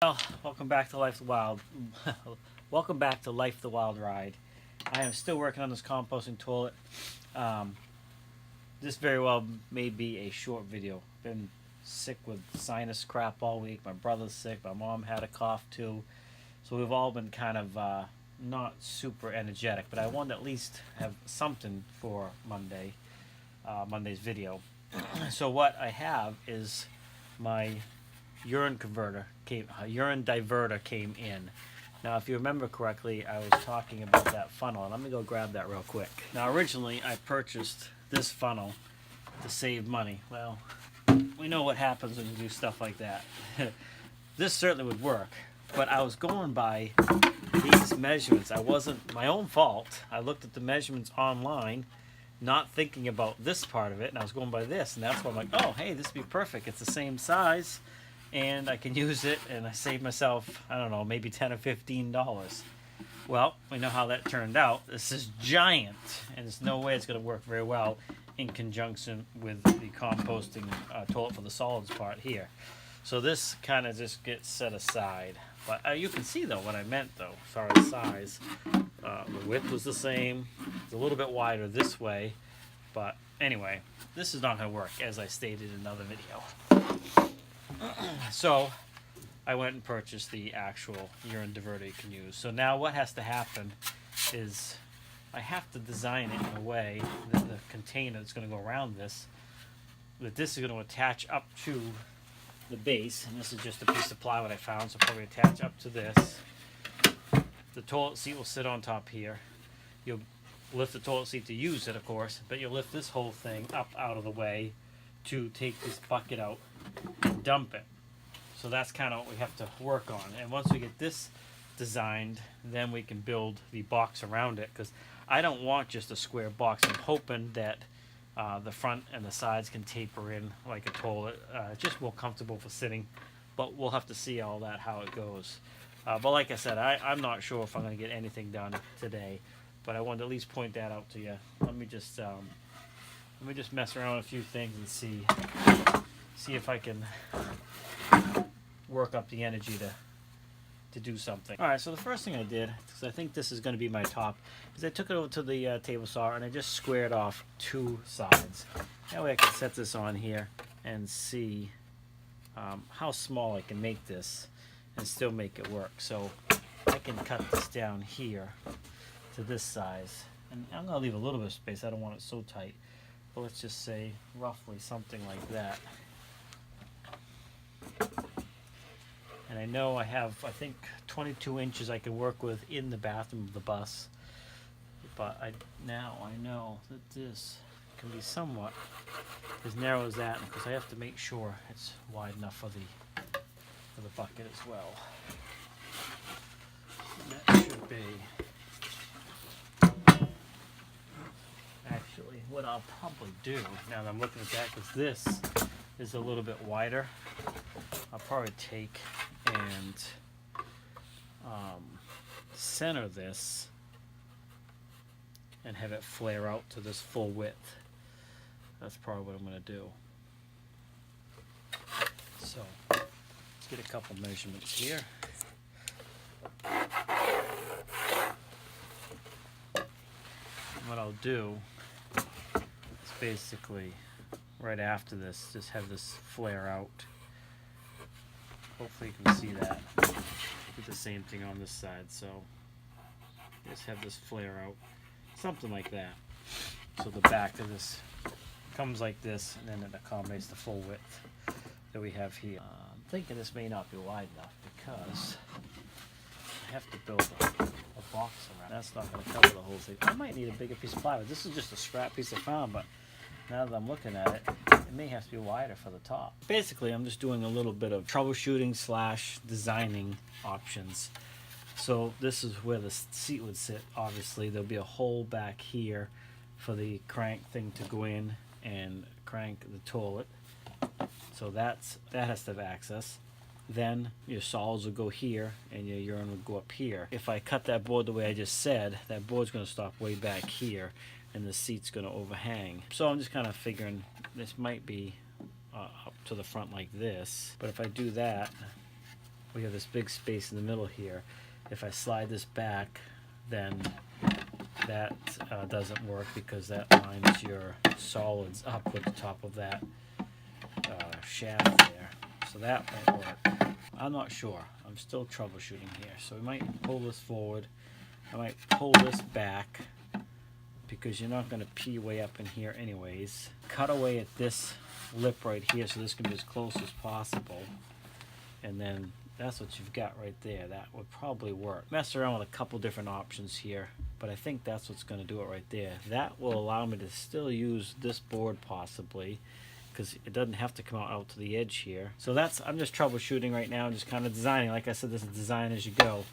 Well, welcome back to Life the Wild. Welcome back to Life the Wild Ride. I am still working on this composting toilet. This very well may be a short video. Been sick with sinus crap all week. My brother's sick. My mom had a cough too. So we've all been kind of not super energetic. But I wanted to at least have something for Monday's video. So what I have is my urine diverter came in. Now, if you remember correctly, I was talking about that funnel. Let me go grab that real quick. Now, originally, I purchased this funnel to save money. Well, we know what happens when you do stuff like that. This certainly would work, but I was going by these measurements. I wasn't my own fault. I looked at the measurements online, not thinking about this part of it, and I was going by this, and that's why I'm like, oh, hey, this would be perfect. It's the same size, and I can use it, and I saved myself, I don't know, maybe $10 or $15. Well, we know how that turned out. This is giant, and there's no way it's going to work very well in conjunction with the composting toilet for the solids part here. So this kind of just gets set aside. But you can see, though, what I meant, though, as far as size. The width was the same. It's a little bit wider this way. But anyway, this is not going to work, as I stated in another video. So I went and purchased the actual urine diverter you can use. So now what has to happen is I have to design it in a way that the container that's going to go around this, that this is going to attach up to the base. And this is just a piece of plywood I found, so probably attach up to this. The toilet seat will sit on top here. You'll lift the toilet seat to use it, of course, but you'll lift this whole thing up out of the way to take this bucket out and dump it. So that's kind of what we have to work on. And once we get this designed, then we can build the box around it, because I don't want just a square box. I'm hoping that the front and the sides can taper in like a toilet, just more comfortable for sitting, but we'll have to see all that, how it goes. But like I said, I'm not sure if I'm going to get anything done today, but I wanted to at least point that out to you. Let me just mess around with a few things and see if I can work up the energy to do something. All right, so the first thing I did, because I think this is going to be my top, is I took it over to the table saw and I just squared off two sides. That way I can set this on here and see how small I can make this and still make it work. So I can cut this down here to this size, and I'm going to leave a little bit of space. I don't want it so tight, but let's just say roughly something like that. And I know I have, I think, 22 inches I can work with in the bathroom of the bus, but now I know that this can be somewhat as narrow as that, because I have to make sure it's wide enough for the bucket as well. And that should be, actually, what I'll probably do now that I'm looking at that, because this is a little bit wider, I'll probably take and center this and have it flare out to this full width. That's probably what I'm going to do. So let's get a couple measurements here. What I'll do is basically right after this just have this flare out. Hopefully you can see that. Do the same thing on this side, so just have this flare out, something like that. So the back of this comes like this, and then it accommodates the full width that we have here. I'm thinking this may not be wide enough, because I have to build a box around. That's not going to cover the whole thing. I might need a bigger piece of plywood. This is just a scrap piece I found, but now that I'm looking at it, it may have to be wider for the top. Basically, I'm just doing a little bit of troubleshooting / designing options. So this is where the seat would sit. Obviously, there'll be a hole back here for the crank thing to go in and crank the toilet. So that has to have access. Then your solids will go here and your urine will go up here. If I cut that board the way I just said, that board's going to stop way back here, and the seat's going to overhang. So I'm just kind of figuring this might be up to the front like this. But if I do that, we have this big space in the middle here. If I slide this back, then that doesn't work because that lines your solids up with the top of that shaft there. So that won't work. I'm not sure. I'm still troubleshooting here. So we might pull this forward. I might pull this back because you're not going to pee way up in here anyways. Cut away at this lip right here so this can be as close as possible. And then that's what you've got right there. That would probably work. Mess around with a couple different options here, but I think that's what's going to do it right there. That will allow me to still use this board possibly, because it doesn't have to come out to the edge here. So that's, I'm just troubleshooting right now, just kind of designing. Like I said, this is design as you go.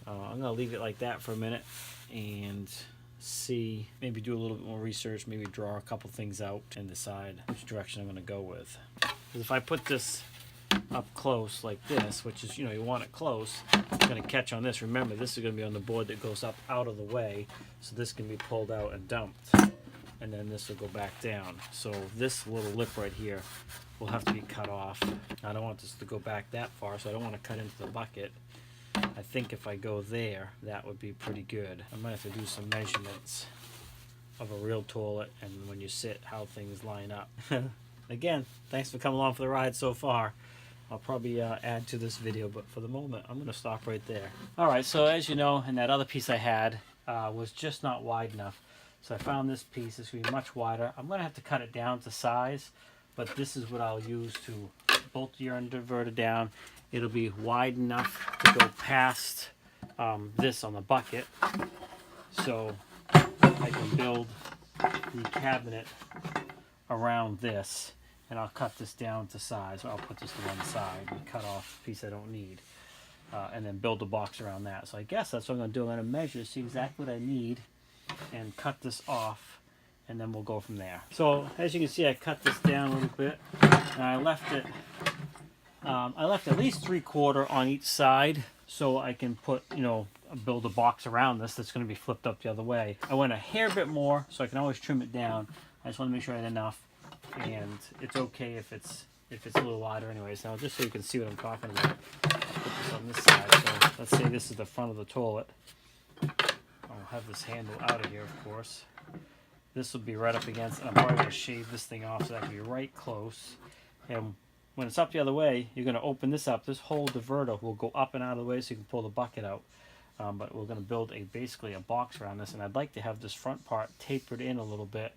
I'm going to leave it like that for a minute and see, maybe do a little bit more research, maybe draw a couple things out and decide which direction I'm going to go with. Because if I put this up close like this, which is, you know, you want it close, it's going to catch on this. Remember, this is going to be on the board that goes up out of the way, so this can be pulled out and dumped, and then this will go back down. So this little lip right here will have to be cut off. I don't want this to go back that far, so I don't want to cut into the bucket. I think if I go there, that would be pretty good. I might have to do some measurements of a real toilet and when you sit, how things line up. Again, thanks for coming along for the ride so far. I'll probably add to this video, but for the moment, I'm going to stop right there. Alright, so as you know, and that other piece I had was just not wide enough. So I found this piece. It's going to be much wider. I'm going to have to cut it down to size, but this is what I'll use to bolt the urine diverter down. It'll be wide enough to go past this on the bucket, so I can build the cabinet around this, and I'll cut this down to size. I'll put this to one side and cut off a piece I don't need, and then build a box around that. So I guess that's what I'm going to do. I'm going to measure, see exactly what I need, and cut this off, and then we'll go from there. So as you can see, I cut this down a little bit, and I left it. I left at least 3/4 on each side, so I can put, you know, build a box around this that's going to be flipped up the other way. I went a hair bit more, so I can always trim it down. I just want to make sure I had enough, and it's okay if it's a little wider anyways. Now, just so you can see what I'm talking about, I'll put this on this side. So let's say this is the front of the toilet. I'll have this handle out of here, of course. This will be right up against, and I'm probably going to shave this thing off so that can be right close. And when it's up the other way, you're going to open this up. This whole diverter will go up and out of the way so you can pull the bucket out. But we're going to build basically a box around this, and I'd like to have this front part tapered in a little bit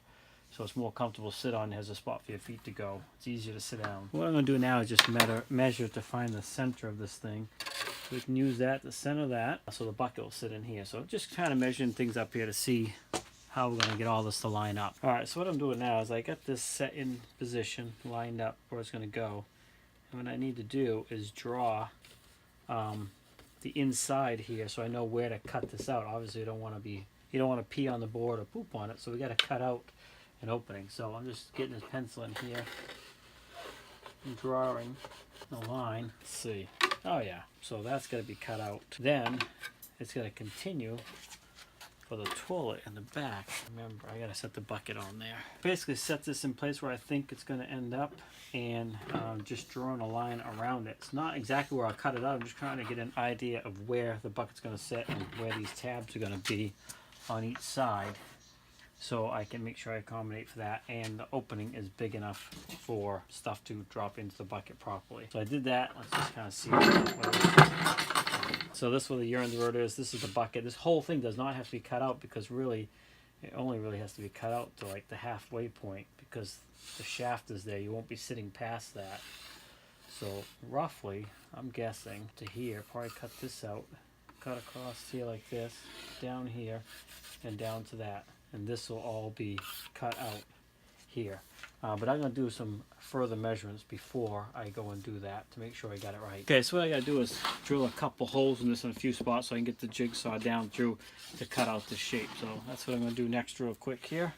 so it's more comfortable to sit on. It has a spot for your feet to go. It's easier to sit down. What I'm going to do now is just measure to find the center of this thing. We can use that to center that so the bucket will sit in here. So just kind of measuring things up here to see how we're going to get all this to line up. Alright, so what I'm doing now is I got this set in position, lined up where it's going to go. And what I need to do is draw the inside here so I know where to cut this out. Obviously you don't want to pee on the board or poop on it, so we got to cut out an opening. So I'm just getting this pencil in here and drawing a line. Let's see. Oh yeah, so that's got to be cut out. Then it's going to continue for the toilet in the back. Remember, I gotta set the bucket on there. Basically set this in place where I think it's gonna end up, and just drawing a line around it. It's not exactly where I'll cut it out. I'm just trying to get an idea of where the bucket's gonna sit and where these tabs are gonna be on each side, so I can make sure I accommodate for that, and the opening is big enough for stuff to drop into the bucket properly. So I did that. Let's just kind of see what it is. So this is where the urine diverter is. This is the bucket. This whole thing does not have to be cut out, because really it only really has to be cut out to like the halfway point, because the shaft is there. You won't be sitting past that. So roughly, I'm guessing to here, probably cut this out, cut across here like this, down here, and down to that. And this will all be cut out here. But I'm going to do some further measurements before I go and do that to make sure I got it right. Okay, so what I got to do is drill a couple holes in this in a few spots so I can get the jigsaw down through to cut out the shape. So that's what I'm going to do next real quick here.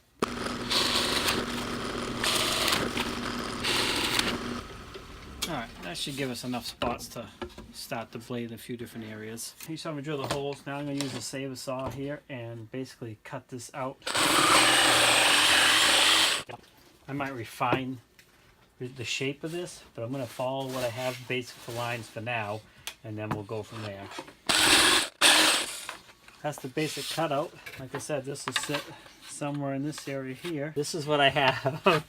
Alright, that should give us enough spots to start the blade in a few different areas. You saw me drill the holes. Now I'm going to use a saver saw here and basically cut this out. I might refine the shape of this, but I'm going to follow what I have basic for lines for now, and then we'll go from there. That's the basic cutout. Like I said, this will sit somewhere in this area here. This is what I have.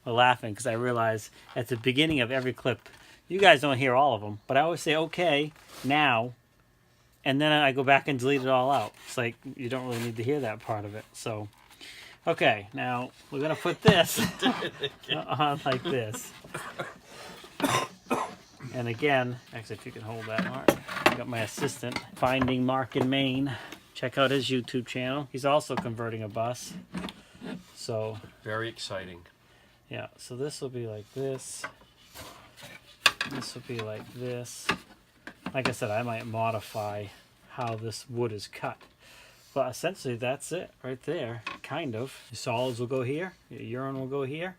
We're laughing because I realize at the beginning of every clip, you guys don't hear all of them, but I always say, okay, now, and then I go back and delete it all out. It's like, you don't really need to hear that part of it. So, okay, now we're going to put this on like this. And again, actually, if you can hold that, Mark. I got my assistant, Finding Mark in Maine. Check out his YouTube channel. He's also converting a bus. So very exciting. Yeah, so this will be like this. This will be like this. Like I said, I might modify how this wood is cut. But essentially, that's it right there, kind of. Your solids will go here. Your urine will go here.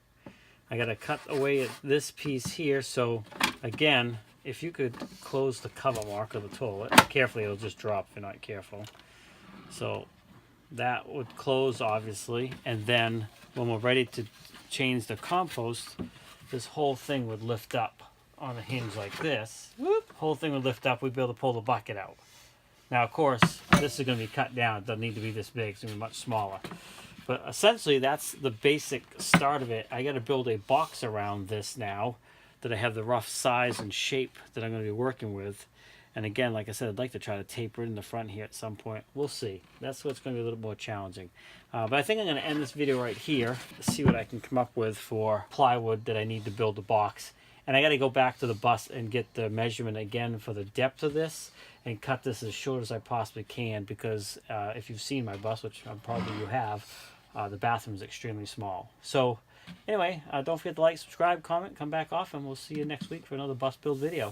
I got to cut away at this piece here. So, again, if you could close the cover mark of the toilet, carefully, it'll just drop if you're not careful. So, that would close, obviously. And then, when we're ready to change the compost, this whole thing would lift up on a hinge like this. Whoop, whole thing would lift up. We'd be able to pull the bucket out. Now, of course, this is going to be cut down. It doesn't need to be this big. It's going to be much smaller. But essentially, that's the basic start of it. I got to build a box around this now that I have the rough size and shape that I'm going to be working with. And again, like I said, I'd like to try to taper it in the front here at some point. We'll see. That's what's going to be a little more challenging. But I think I'm going to end this video right here. See what I can come up with for plywood that I need to build a box. And I got to go back to the bus and get the measurement again for the depth of this and cut this as short as I possibly can, because if you've seen my bus, which probably you have, the bathroom is extremely small. So anyway, don't forget to like, subscribe, comment, come back off, and we'll see you next week for another bus build video.